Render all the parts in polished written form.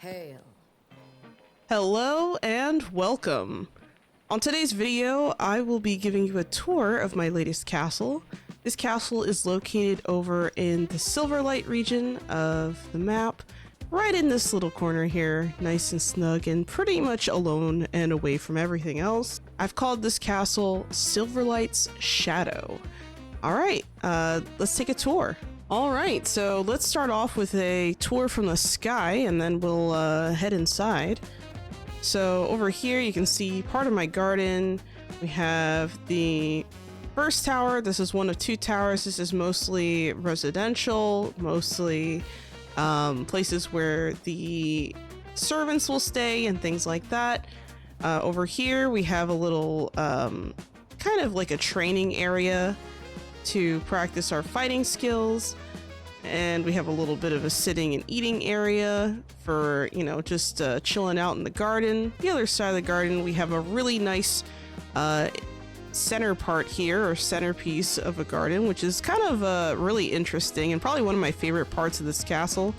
Hail. Hello and welcome. On today's video, I will be giving you a tour of my latest castle. This castle is located over in the Silverlight region of the map, right in this little corner here, nice and snug and pretty much alone and away from everything else. I've called this castle Silverlight's Shadow. All right, let's take a tour. All right, so let's start off with a tour from the sky and then we'll head inside. So over here you can see part of my garden. We have the first tower. This is one of two towers. This is mostly residential, mostly places where the servants will stay and things like that. Over here we have a little kind of like a training area to practice our fighting skills, and we have a little bit of a sitting and eating area for, you know, just chilling out in the garden. The other side of the garden we have a really nice center part here, or centerpiece of a garden, which is kind of really interesting and probably one of my favorite parts of this castle.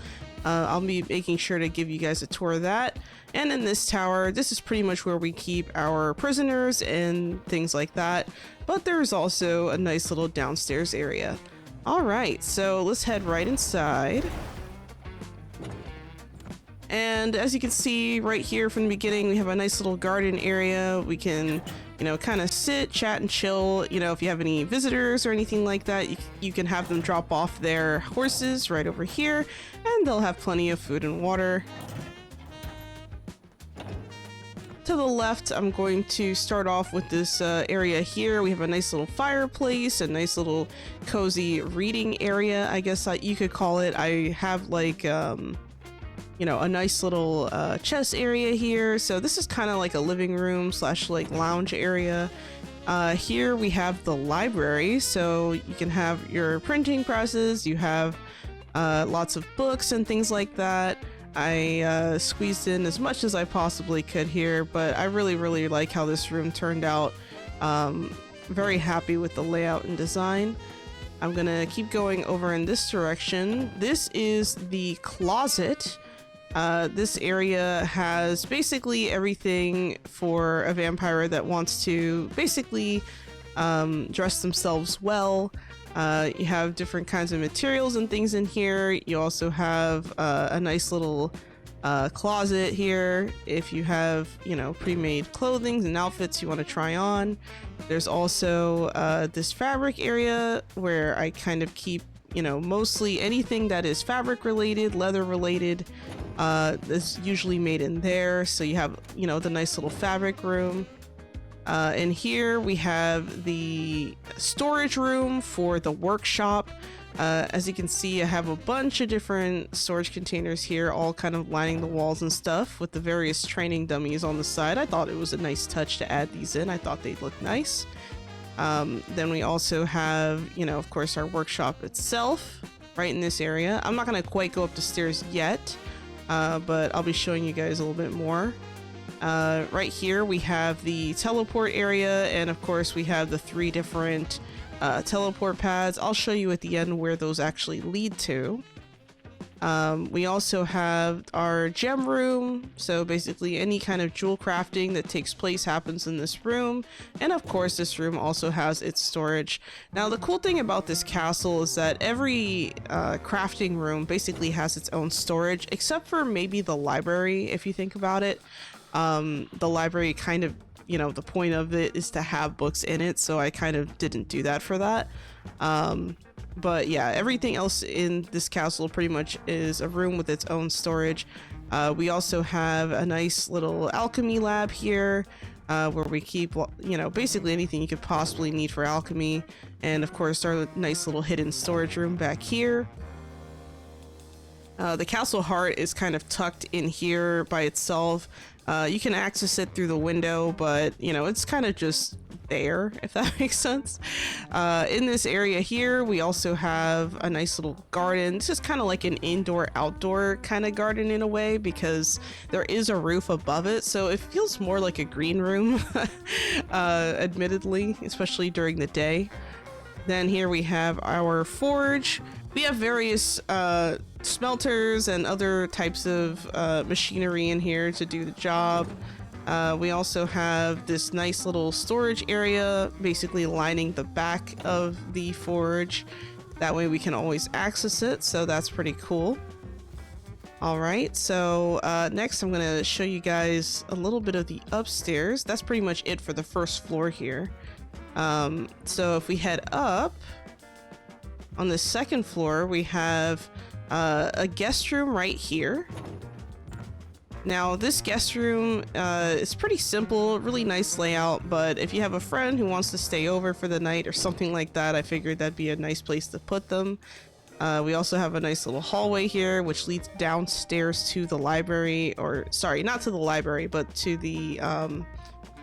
I'll be making sure to give you guys a tour of that. And in this tower, this is pretty much where we keep our prisoners and things like that. But there's also a nice little downstairs area. All right, so let's head right inside. And as you can see right here from the beginning, we have a nice little garden area. We can, you know, kind of sit, chat, and chill. You know, if you have any visitors or anything like that, you can have them drop off their horses right over here, and they'll have plenty of food and water. To the left, I'm going to start off with this area here. We have a nice little fireplace, a nice little cozy reading area, I guess you could call it. I have like, you know, a nice little chess area here. So this is kind of like a living room slash like lounge area. Here we have the library, so you can have your printing presses, you have lots of books and things like that. I squeezed in as much as I possibly could here, but I really like how this room turned out. Very happy with the layout and design. I'm gonna keep going over in this direction. This is the closet. This area has basically everything for a vampire that wants to basically dress themselves well. You have different kinds of materials and things in here. You also have a nice little closet here if you have, you know, pre-made clothing and outfits you want to try on. There's also this fabric area where I kind of keep, you know, mostly anything that is fabric related, leather related, is usually made in there. So you have, you know, the nice little fabric room. And here we have the storage room for the workshop. As you can see, I have a bunch of different storage containers here, all kind of lining the walls and stuff with the various training dummies on the side. I thought it was a nice touch to add these in. I thought they'd look nice. Then we also have, you know, of course, our workshop itself right in this area. I'm not going to quite go up the stairs yet, but I'll be showing you guys a little bit more. Right here we have the teleport area, and of course we have the three different teleport pads. I'll show you at the end where those actually lead to. We also have our gem room, so basically any kind of jewel crafting that takes place happens in this room, and of course this room also has its storage. Now the cool thing about this castle is that every crafting room basically has its own storage, except for maybe the library. If you think about it, the library kind of, you know, the point of it is to have books in it, so I kind of didn't do that for that. But yeah, everything else in this castle pretty much is a room with its own storage. We also have a nice little alchemy lab here, where we keep, you know, basically anything you could possibly need for alchemy. And of course our nice little hidden storage room back here. The castle heart is kind of tucked in here by itself. You can access it through the window, but you know, it's kind of just there, if that makes sense. In this area here, we also have a nice little garden. This is kind of like an indoor-outdoor kind of garden in a way, because there is a roof above it, so it feels more like a green room, admittedly, especially during the day. Then here we have our forge. We have various smelters and other types of machinery in here to do the job. We also have this nice little storage area basically lining the back of the forge. That way we can always access it, so that's pretty cool. Alright, so next I'm going to show you guys a little bit of the upstairs. That's pretty much it for the first floor here. So if we head up, on the second floor we have a guest room right here. Now this guest room is pretty simple, really nice layout, but if you have a friend who wants to stay over for the night or something like that, I figured that'd be a nice place to put them. We also have a nice little hallway here, which leads downstairs to the library, or sorry, not to the library, but to the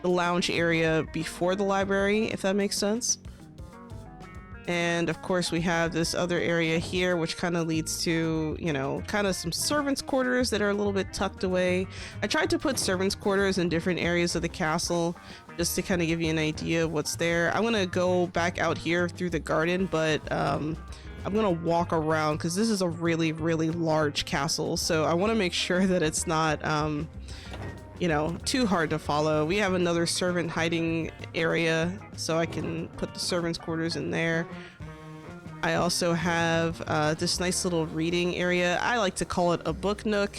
lounge area before the library, if that makes sense. And of course we have this other area here, which kind of leads to, you know, kind of some servants' quarters that are a little bit tucked away. I tried to put servants' quarters in different areas of the castle just to kind of give you an idea of what's there. I'm gonna go back out here through the garden, but I'm gonna walk around because this is a really, really large castle. So I want to make sure that it's not, you know, too hard to follow. We have another servant hiding area, so I can put the servants' quarters in there. I also have this nice little reading area. I like to call it a book nook.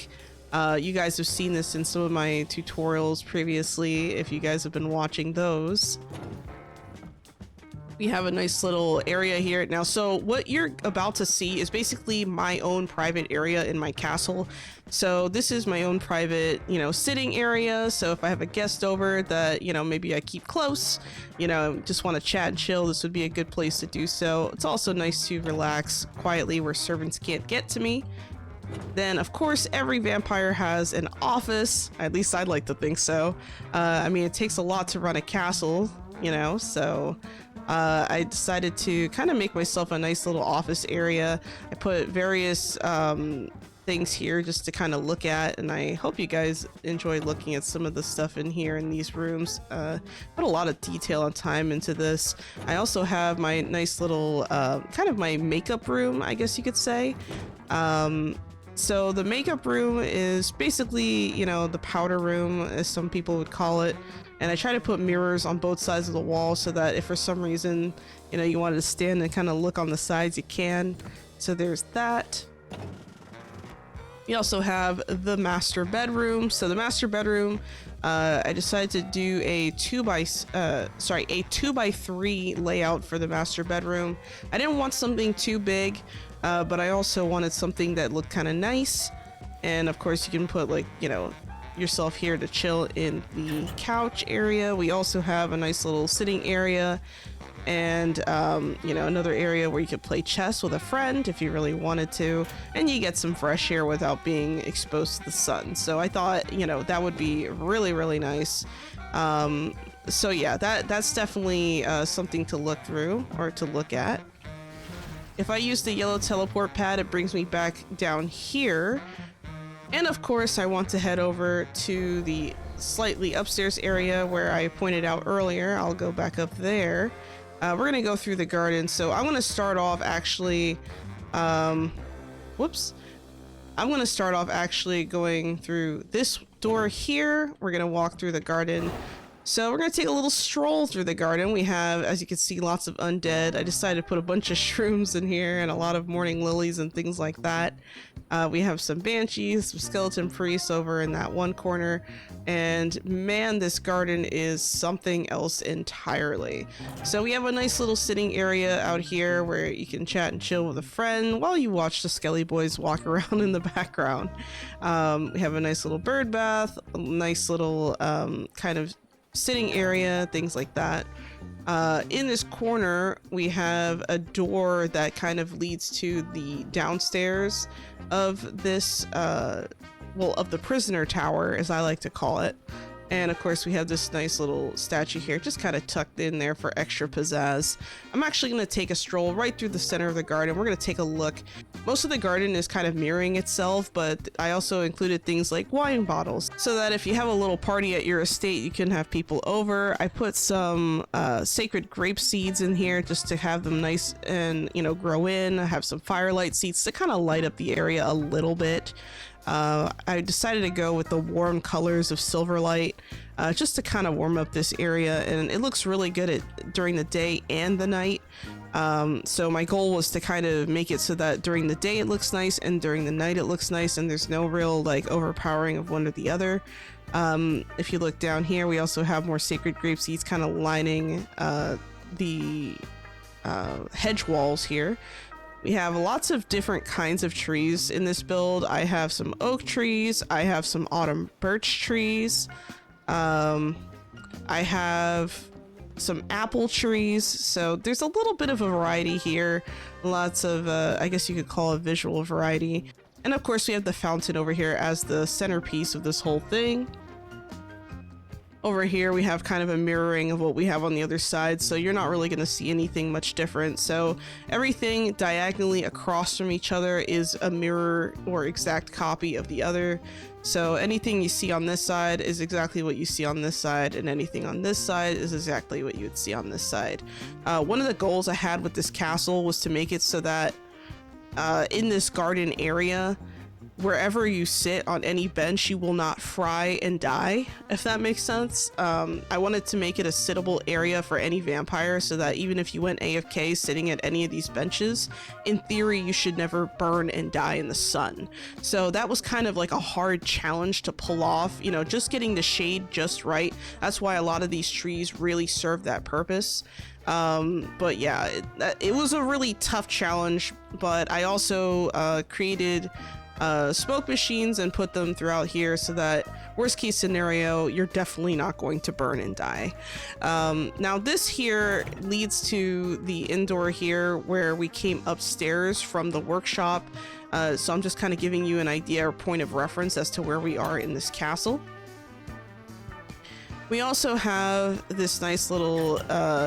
You guys have seen this in some of my tutorials previously, if you guys have been watching those. We have a nice little area here. Now, so what you're about to see is basically my own private area in my castle. So this is my own private, you know, sitting area. So if I have a guest over that, you know, maybe I keep close, you know, just want to chat and chill, this would be a good place to do so. It's also nice to relax quietly where servants can't get to me. Then, of course, every vampire has an office. At least I'd like to think so. I mean, it takes a lot to run a castle, you know, so I decided to kind of make myself a nice little office area. I put various things here just to kind of look at, and I hope you guys enjoy looking at some of the stuff in here in these rooms. Put a lot of detail and time into this. I also have my nice little kind of my makeup room, I guess you could say. So the makeup room is basically, you know, the powder room, as some people would call it. And I try to put mirrors on both sides of the wall so that if for some reason, you know, you wanted to stand and kind of look on the sides, you can. So there's that. We also have the master bedroom. So the master bedroom, I decided to do a 2x3 layout for the master bedroom. I didn't want something too big, but I also wanted something that looked kind of nice. And of course you can put, like, you know, yourself here to chill in the couch area. We also have a nice little sitting area, and you know, another area where you could play chess with a friend if you really wanted to, and you get some fresh air without being exposed to the sun. So I thought, you know, that would be really, really nice. So yeah, that's definitely something to look through or to look at. If I use the yellow teleport pad, it brings me back down here. And of course, I want to head over to the slightly upstairs area where I pointed out earlier. I'll go back up there. We're going to go through the garden. So I'm going to start off actually, I'm going to start off actually going through this door here. We're going to walk through the garden. So we're going to take a little stroll through the garden. We have, as you can see, lots of undead. I decided to put a bunch of shrooms in here and a lot of morning lilies and things like that. We have some banshees, some skeleton priests over in that one corner. And man, this garden is something else entirely. So we have a nice little sitting area out here where you can chat and chill with a friend while you watch the Skelly Boys walk around in the background. We have a nice little bird bath, a nice little kind of sitting area, things like that. In this corner, we have a door that kind of leads to the downstairs of this, well, of the prisoner tower, as I like to call it. And of course we have this nice little statue here, just kind of tucked in there for extra pizzazz. I'm actually going to take a stroll right through the center of the garden. We're going to take a look. Most of the garden is kind of mirroring itself, but I also included things like wine bottles so that if you have a little party at your estate, you can have people over. I put some sacred grape seeds in here just to have them nice and, you know, grow in. I have some firelight seeds to kind of light up the area a little bit. I decided to go with the warm colors of Silverlight just to kind of warm up this area, and it looks really good during the day and the night. So my goal was to kind of make it so that during the day it looks nice and during the night it looks nice, and there's no real like overpowering of one or the other. If you look down here, we also have more sacred grape seeds kind of lining the hedge walls here. We have lots of different kinds of trees in this build. I have some oak trees. I have some autumn birch trees. I have some apple trees. So there's a little bit of a variety here. Lots of, I guess you could call it visual variety. And of course we have the fountain over here as the centerpiece of this whole thing. Over here we have kind of a mirroring of what we have on the other side, so you're not really going to see anything much different. So everything diagonally across from each other is a mirror or exact copy of the other. So anything you see on this side is exactly what you see on this side, and anything on this side is exactly what you would see on this side. One of the goals I had with this castle was to make it so that in this garden area, wherever you sit on any bench, you will not fry and die, if that makes sense. I wanted to make it a sittable area for any vampire so that even if you went AFK sitting at any of these benches, in theory, you should never burn and die in the sun. So that was kind of like a hard challenge to pull off, you know, just getting the shade just right. That's why a lot of these trees really serve that purpose. But yeah, it was a really tough challenge, but I also created smoke machines and put them throughout here so that worst case scenario, you're definitely not going to burn and die. Now this here leads to the indoor here where we came upstairs from the workshop. So I'm just kind of giving you an idea or point of reference as to where we are in this castle. We also have this nice little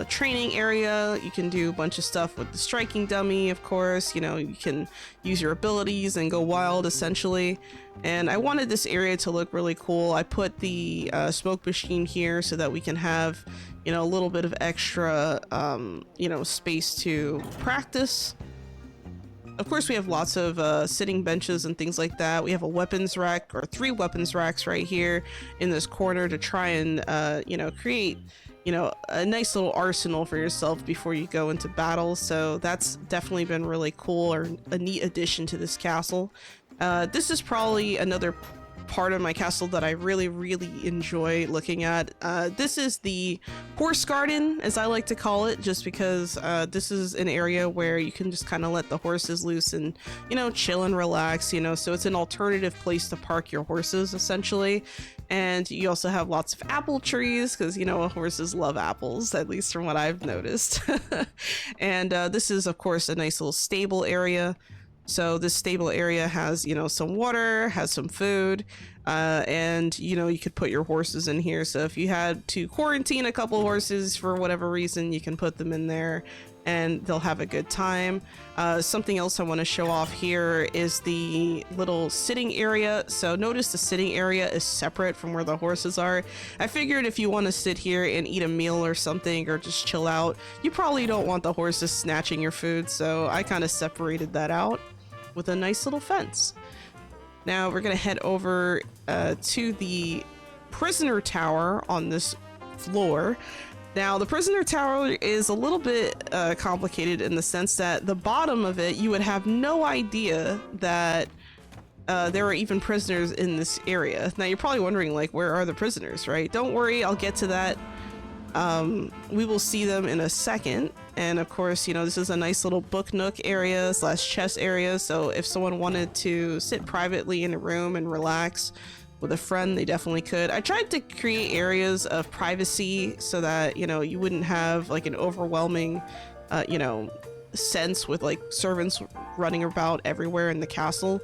training area. You can do a bunch of stuff with the striking dummy, of course. You know, you can use your abilities and go wild, essentially. And I wanted this area to look really cool. I put the smoke machine here so that we can have, you know, a little bit of extra, you know, space to practice. Of course, we have lots of sitting benches and things like that. We have a weapons rack, or 3 weapons racks right here in this corner to try and, you know, create, you know, a nice little arsenal for yourself before you go into battle. So that's definitely been really cool, or a neat addition to this castle. This is probably another part of my castle that I really enjoy looking at. This is the horse garden, as I like to call it, just because this is an area where you can just kind of let the horses loose and, you know, chill and relax, you know, so it's an alternative place to park your horses, essentially. And you also have lots of apple trees because, you know, horses love apples, at least from what I've noticed. And this is, of course, a nice little stable area. So this stable area has, you know, some water, has some food, and, you know, you could put your horses in here. So if you had to quarantine a couple horses for whatever reason, you can put them in there and they'll have a good time. Something else I want to show off here is the little sitting area. So notice the sitting area is separate from where the horses are. I figured if you want to sit here and eat a meal or something, or just chill out, you probably don't want the horses snatching your food. So I kind of separated that out with a nice little fence. Now we're gonna head over to the prisoner tower on this floor. Now the prisoner tower is a little bit complicated in the sense that the bottom of it, you would have no idea that there are even prisoners in this area. Now you're probably wondering, like, where are the prisoners, right? Don't worry, I'll get to that. We will see them in a second. And of course, you know, this is a nice little book nook area / chess area. So if someone wanted to sit privately in a room and relax with a friend, they definitely could. I tried to create areas of privacy so that, you know, you wouldn't have like an overwhelming, you know, sense with like servants running about everywhere in the castle.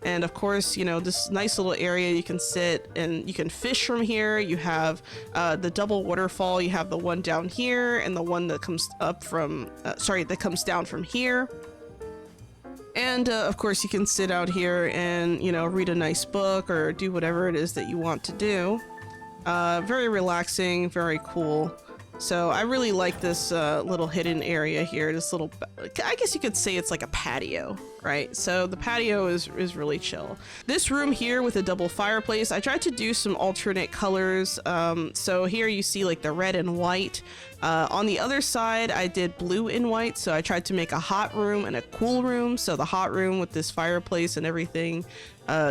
And of course, you know, this nice little area you can sit and you can fish from here. You have the double waterfall. You have the one down here and the one that comes up from, that comes down from here. And of course you can sit out here and, you know, read a nice book or do whatever it is that you want to do. Very relaxing, very cool. So I really like this little hidden area here, this little, I guess you could say it's like a patio, right? So the patio is really chill. This room here with a double fireplace, I tried to do some alternate colors. So here you see like the red and white. On the other side, I did blue and white. So I tried to make a hot room and a cool room. So the hot room with this fireplace and everything,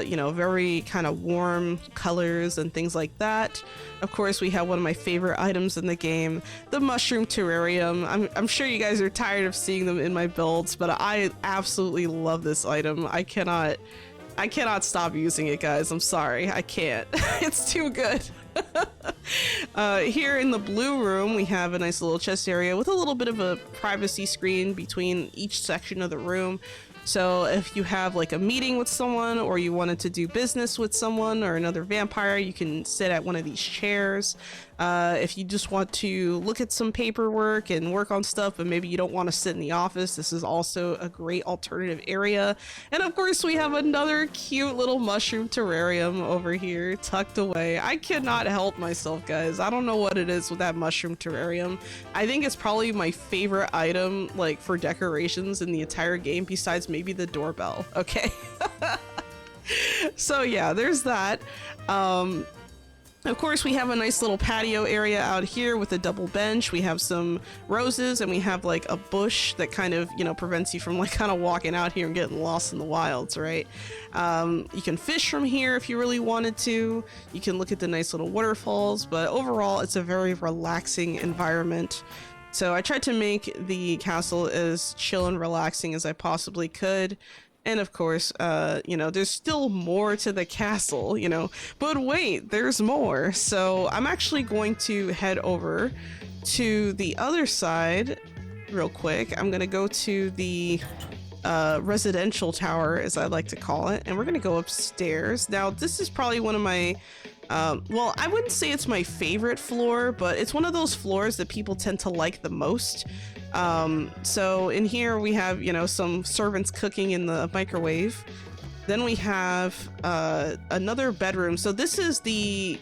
you know, very kind of warm colors and things like that. Of course, we have one of my favorite items in the game, the mushroom terrarium. I'm sure you guys are tired of seeing them in my builds, but I absolutely love this item. I cannot stop using it, guys. I'm sorry, I can't. It's too good. Here in the blue room, we have a nice little chest area with a little bit of a privacy screen between each section of the room. So if you have like a meeting with someone or you wanted to do business with someone or another vampire, you can sit at one of these chairs. If you just want to look at some paperwork and work on stuff, but maybe you don't want to sit in the office, this is also a great alternative area. And of course, we have another cute little mushroom terrarium over here tucked away. I cannot help myself, guys. I don't know what it is with that mushroom terrarium. I think it's probably my favorite item, like for decorations in the entire game, besides maybe the doorbell. Okay. So yeah, there's that. Of course, we have a nice little patio area out here with a double bench. We have some roses and we have like a bush that kind of, you know, prevents you from like kind of walking out here and getting lost in the wilds, right? You can fish from here if you really wanted to. You can look at the nice little waterfalls, but overall, it's a very relaxing environment. So I tried to make the castle as chill and relaxing as I possibly could. And of course, you know, there's still more to the castle, you know, but wait, there's more. So I'm actually going to head over to the other side real quick. I'm going to go to the residential tower, as I like to call it, and we're going to go upstairs. Now, this is probably one of my well, I wouldn't say it's my favorite floor, but it's one of those floors that people tend to like the most. So in here we have, you know, some servants cooking in the microwave. Then we have another bedroom. So this is the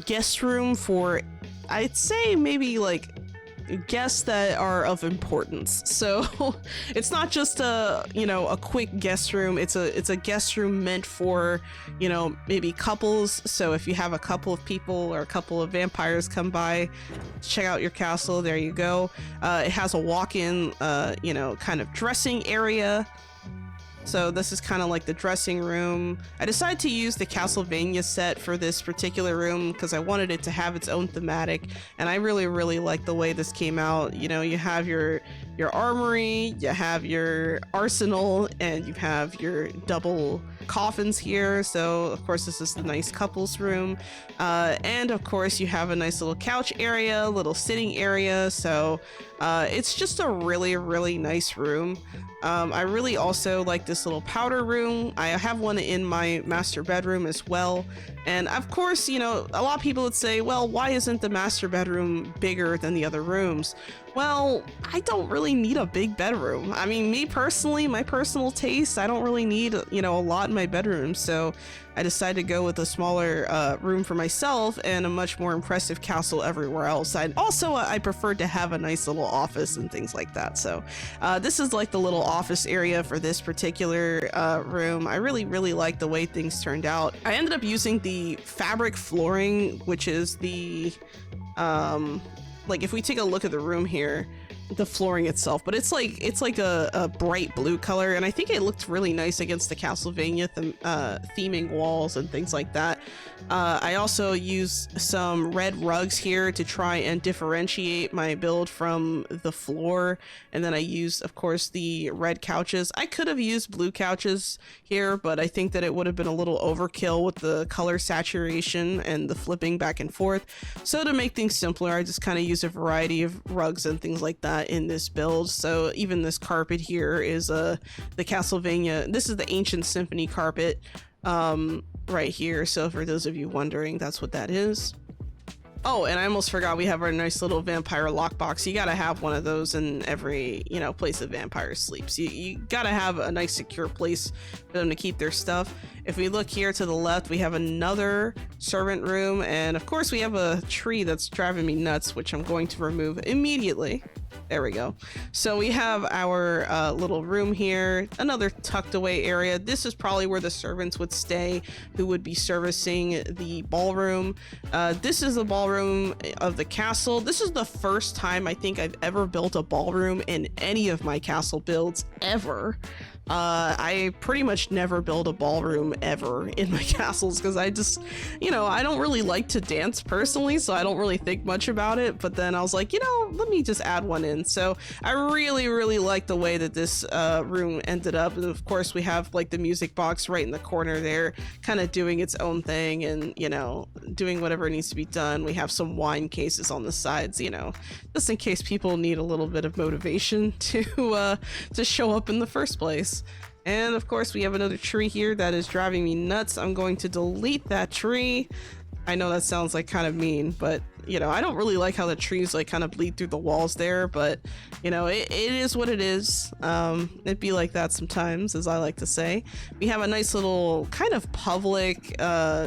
guest room for, I'd say maybe like guests that are of importance. So it's not just a, you know, a quick guest room. It's a guest room meant for, you know, maybe couples. So if you have a couple of people or a couple of vampires come by, check out your castle, there you go. It has a walk-in, you know, kind of dressing area. So this is kind of like the dressing room. I decided to use the Castlevania set for this particular room because I wanted it to have its own thematic, and I really like the way this came out. You know, you have your armory, you have your arsenal, and you have your double coffins here. So of course this is the nice couples room, and of course you have a nice little couch area, little sitting area. So it's just a really nice room. I really also like this little powder room. I have one in my master bedroom as well. And of course, you know, a lot of people would say, well, why isn't the master bedroom bigger than the other rooms? Well, I don't really need a big bedroom. I mean, me personally, my personal taste, I don't really need, you know, a lot in my bedroom. So I decided to go with a smaller room for myself and a much more impressive castle everywhere else. And also, I preferred to have a nice little office and things like that. So this is like the little office area for this particular room. I really like the way things turned out. I ended up using the fabric flooring, which is the like if we take a look at the room here, the flooring itself, but it's like a bright blue color, and I think it looked really nice against the Castlevania theming walls and things like that. I also used some red rugs here to try and differentiate my build from the floor, and then I used, of course, the red couches. I could have used blue couches here, but I think that it would have been a little overkill with the color saturation and the flipping back and forth. So to make things simpler, I just kind of used a variety of rugs and things like that. that in this build. So even this carpet here is the Castlevania. This is the Ancient Symphony carpet right here. So for those of you wondering, that's what that is. Oh, and I almost forgot, we have our nice little vampire lockbox. You gotta have one of those in every, you know, place that vampires sleep. So you gotta have a nice secure place for them to keep their stuff. If we look here to the left, we have another servant room, and of course we have a tree that's driving me nuts, which I'm going to remove immediately. There we go. So we have our little room here, another tucked away area. This is probably where the servants would stay who would be servicing the ballroom. This is the ballroom of the castle. This is the first time I think I've ever built a ballroom in any of my castle builds ever. I pretty much never build a ballroom ever in my castles because I just, you know, I don't really like to dance personally, so I don't really think much about it. But then I was like, you know, let me just add one in. So I really like the way that this room ended up. And of course we have like the music box right in the corner there, kind of doing its own thing and, you know, doing whatever needs to be done. We have some wine cases on the sides, you know, just in case people need a little bit of motivation to show up in the first place. And of course we have another tree here that is driving me nuts. I'm going to delete that tree. I know that sounds like kind of mean, but you know, I don't really like how the trees like kind of bleed through the walls there, but you know, it is what it is. It'd be like that sometimes, as I like to say. We have a nice little kind of public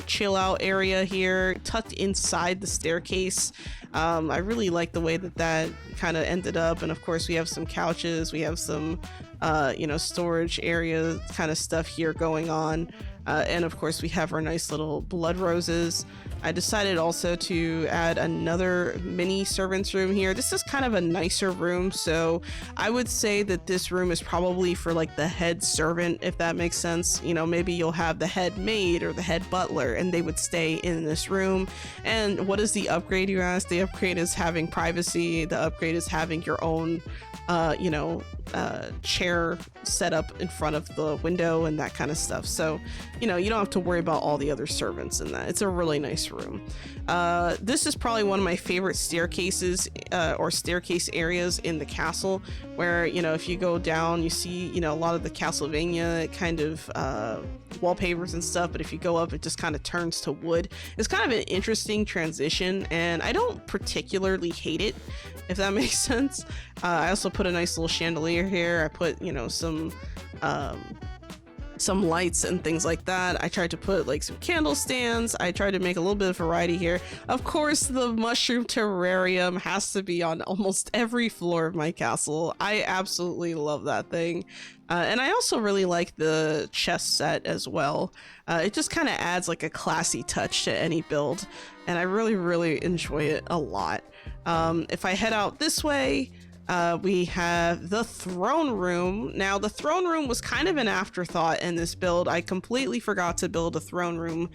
chill out area here tucked inside the staircase. I really like the way that kind of ended up. And of course we have some couches, we have some you know, storage area kind of stuff here going on. And of course we have our nice little blood roses. I decided also to add another mini servant's room here. This is kind of a nicer room, so I would say that this room is probably for like the head servant, if that makes sense. You know, maybe you'll have the head maid or the head butler and they would stay in this room. And what is the upgrade, you ask? The upgrade is having privacy. The upgrade is having your own you know, chair set up in front of the window and that kind of stuff. So, you know, you don't have to worry about all the other servants in that. It's a really nice room. This is probably one of my favorite staircases or staircase areas in the castle, where, you know, if you go down, you see, you know, a lot of the Castlevania kind of wallpapers and stuff, but if you go up, it just kind of turns to wood. It's kind of an interesting transition, and I don't particularly hate it, if that makes sense. I also put a nice little chandelier here. I put, you know, some lights and things like that. I tried to put like some candle stands. I tried to make a little bit of variety here. Of course, the mushroom terrarium has to be on almost every floor of my castle. I absolutely love that thing. And I also really like the chest set as well. It just kind of adds like a classy touch to any build, and I really enjoy it a lot. If I head out this way, we have the throne room. Now, the throne room was kind of an afterthought in this build. I completely forgot to build a throne room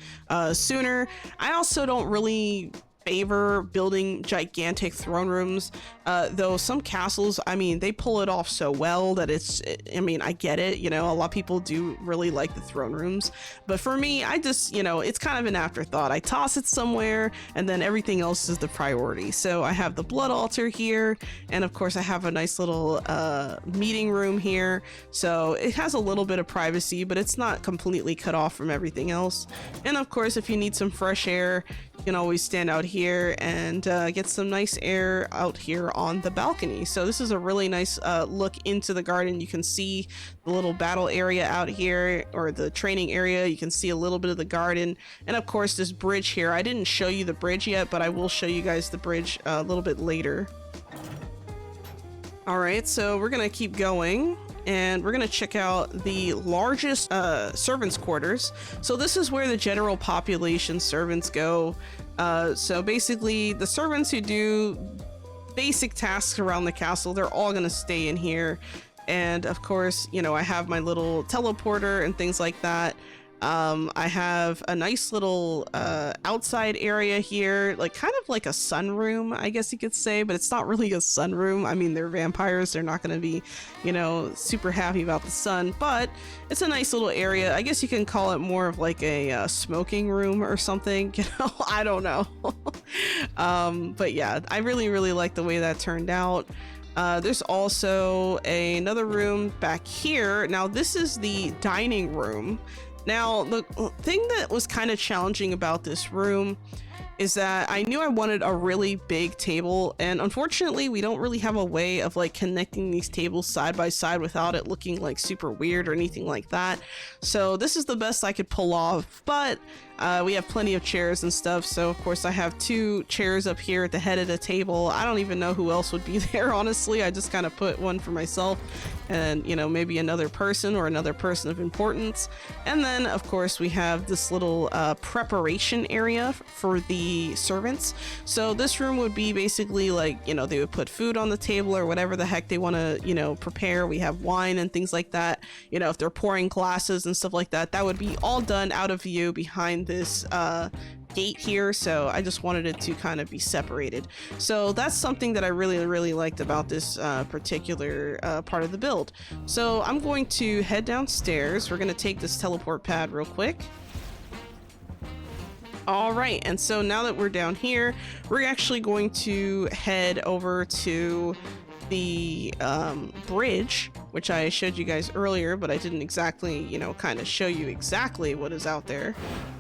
sooner. I also don't really favor building gigantic throne rooms, though some castles, I mean, they pull it off so well that I mean, I get it, you know, a lot of people do really like the throne rooms, but for me, I just, you know, it's kind of an afterthought. I toss it somewhere and then everything else is the priority. So I have the blood altar here, and of course I have a nice little meeting room here, so it has a little bit of privacy, but it's not completely cut off from everything else. And of course, if you need some fresh air, you can always stand out here and get some nice air out here on the balcony. So this is a really nice look into the garden. You can see the little battle area out here, or the training area. You can see a little bit of the garden, and of course this bridge here. I didn't show you the bridge yet, but I will show you guys the bridge a little bit later. All right, so we're gonna keep going, and we're gonna check out the largest servants' quarters. So this is where the general population servants go. So basically, the servants who do basic tasks around the castle, they're all gonna stay in here. And of course, you know, I have my little teleporter and things like that. I have a nice little outside area here, like kind of like a sunroom, I guess you could say, but it's not really a sunroom. I mean, they're vampires, they're not going to be, you know, super happy about the sun, but it's a nice little area. I guess you can call it more of like a smoking room or something, you know. I don't know. But yeah, I really like the way that turned out. There's also another room back here. Now this is the dining room. Now the thing that was kind of challenging about this room is that I knew I wanted a really big table, and unfortunately we don't really have a way of like connecting these tables side by side without it looking like super weird or anything like that. So this is the best I could pull off, but we have plenty of chairs and stuff. So of course I have 2 chairs up here at the head of the table. I don't even know who else would be there, honestly. I just kind of put one for myself and, you know, maybe another person or another person of importance. And then of course we have this little preparation area for the servants. So this room would be basically like, you know, they would put food on the table or whatever the heck they want to, you know, prepare. We have wine and things like that. You know, if they're pouring glasses and stuff like that, that would be all done out of view behind this gate here. So I just wanted it to kind of be separated. So that's something that I really liked about this particular part of the build. So I'm going to head downstairs. We're going to take this teleport pad real quick. All right, and so now that we're down here, we're actually going to head over to the bridge, which I showed you guys earlier, but I didn't exactly, you know, kind of show you exactly what is out there.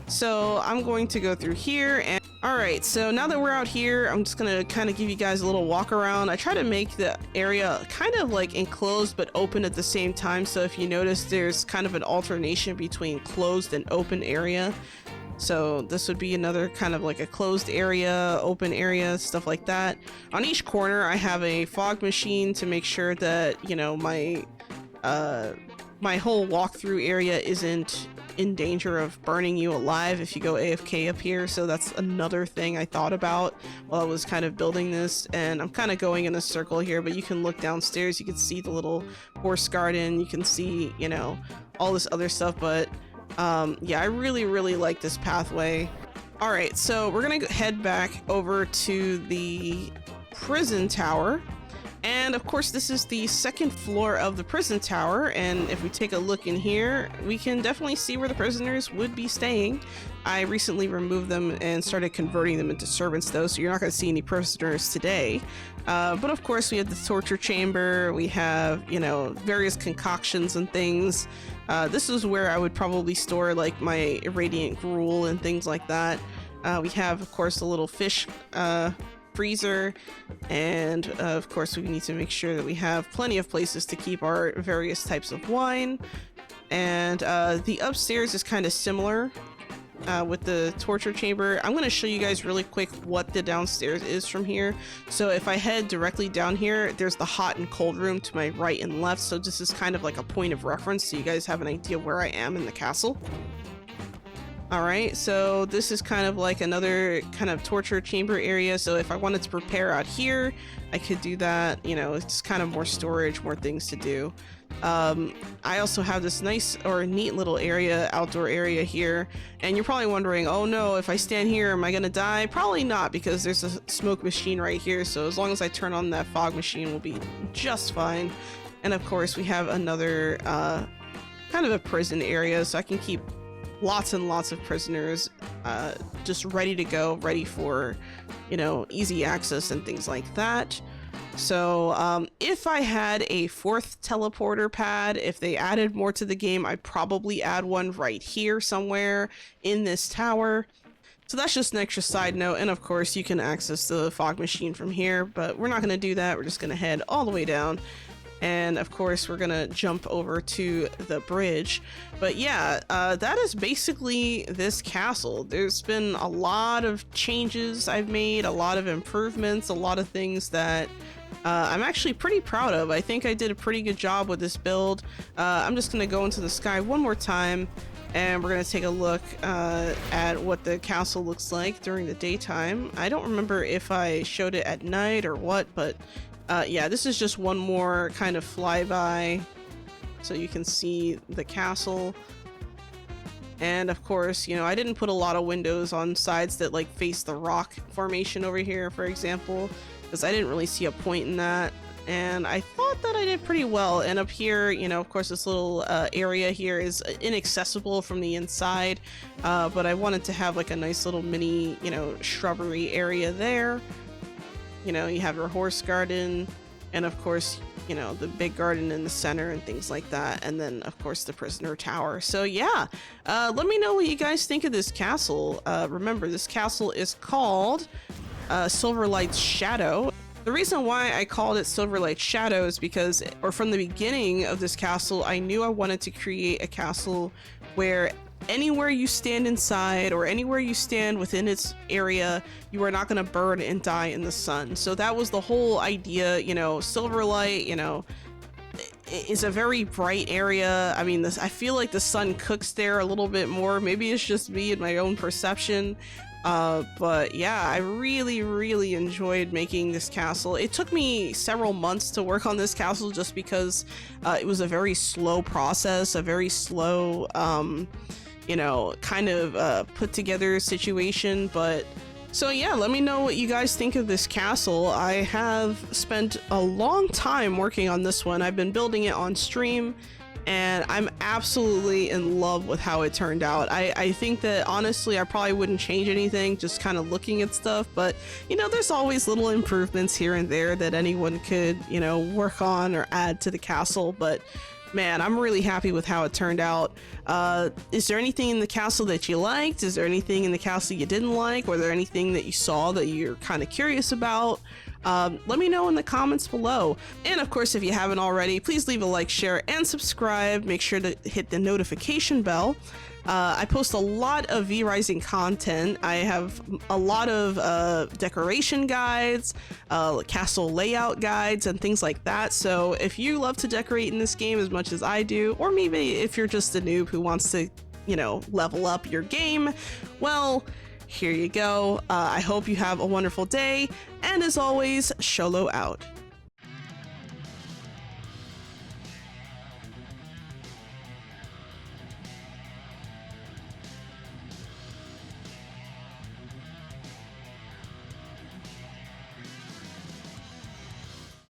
So I'm going to go through here, and all right, so now that we're out here, I'm just gonna kind of give you guys a little walk around. I try to make the area kind of like enclosed but open at the same time. So if you notice, there's kind of an alternation between closed and open area. So this would be another kind of like a closed area, open area, stuff like that. On each corner, I have a fog machine to make sure that, you know, my whole walkthrough area isn't in danger of burning you alive if you go AFK up here. So that's another thing I thought about while I was kind of building this. And I'm kind of going in a circle here, but you can look downstairs. You can see the little horse garden. You can see, you know, all this other stuff, but yeah, I really like this pathway. All right, so we're gonna head back over to the prison tower, and of course this is the 2nd floor of the prison tower. And if we take a look in here, we can definitely see where the prisoners would be staying. I recently removed them and started converting them into servants though, so you're not going to see any prisoners today. But of course we have the torture chamber, we have, you know, various concoctions and things. This is where I would probably store like my irradiant gruel and things like that. We have of course a little fish freezer, and of course we need to make sure that we have plenty of places to keep our various types of wine. And the upstairs is kind of similar with the torture chamber. I'm going to show you guys really quick what the downstairs is from here. So if I head directly down here, there's the hot and cold room to my right and left. So this is kind of like a point of reference so you guys have an idea where I am in the castle. All right, so this is kind of like another kind of torture chamber area. So if I wanted to prepare out here, I could do that. You know, it's kind of more storage, more things to do. I also have this nice or neat little area, outdoor area here. And you're probably wondering, oh no, if I stand here, am I gonna die? Probably not, because there's a smoke machine right here. So as long as I turn on that fog machine, we'll be just fine. And of course, we have another kind of a prison area, so I can keep lots and lots of prisoners just ready to go, ready for, you know, easy access and things like that. So if I had a 4th teleporter pad, if they added more to the game, I'd probably add one right here somewhere in this tower. So that's just an extra side note. And of course you can access the fog machine from here, but we're not going to do that. We're just going to head all the way down. And of course we're gonna jump over to the bridge. But yeah, that is basically this castle. There's been a lot of changes I've made, a lot of improvements, a lot of things that I'm actually pretty proud of. I think I did a pretty good job with this build. I'm just gonna go into the sky one more time, and we're gonna take a look at what the castle looks like during the daytime. I don't remember if I showed it at night or what, but yeah, this is just one more kind of flyby so you can see the castle. And of course, you know, I didn't put a lot of windows on sides that like face the rock formation over here, for example, because I didn't really see a point in that. And I thought that I did pretty well. And up here, you know, of course, this little area here is inaccessible from the inside, but I wanted to have like a nice little mini, you know, shrubbery area there. You know, you have your horse garden, and of course, you know, the big garden in the center and things like that, and then of course the prisoner tower. So yeah, let me know what you guys think of this castle. Remember, this castle is called Silverlight's Shadow. The reason why I called it Silverlight Shadow is because, or from the beginning of this castle, I knew I wanted to create a castle where anywhere you stand inside or anywhere you stand within its area, you are not going to burn and die in the sun. So that was the whole idea. You know, Silverlight, you know, is a very bright area. I mean, I feel like the sun cooks there a little bit more. Maybe it's just me and my own perception. But yeah, I really enjoyed making this castle. It took me several months to work on this castle just because it was a very slow process, a very slow, you know, kind of put together situation. But so yeah, let me know what you guys think of this castle. I have spent a long time working on this one. I've been building it on stream, and I'm absolutely in love with how it turned out. I think that honestly, I probably wouldn't change anything, just kind of looking at stuff, but you know, there's always little improvements here and there that anyone could, you know, work on or add to the castle. But man, I'm really happy with how it turned out. Is there anything in the castle that you liked? Is there anything in the castle you didn't like? Or there anything that you saw that you're kind of curious about? Let me know in the comments below. And of course, if you haven't already, please leave a like, share, and subscribe. Make sure to hit the notification bell. I post a lot of V-Rising content. I have a lot of decoration guides, castle layout guides, and things like that. So if you love to decorate in this game as much as I do, or maybe if you're just a noob who wants to, you know, level up your game, well, here you go. I hope you have a wonderful day, and as always, Xolo out.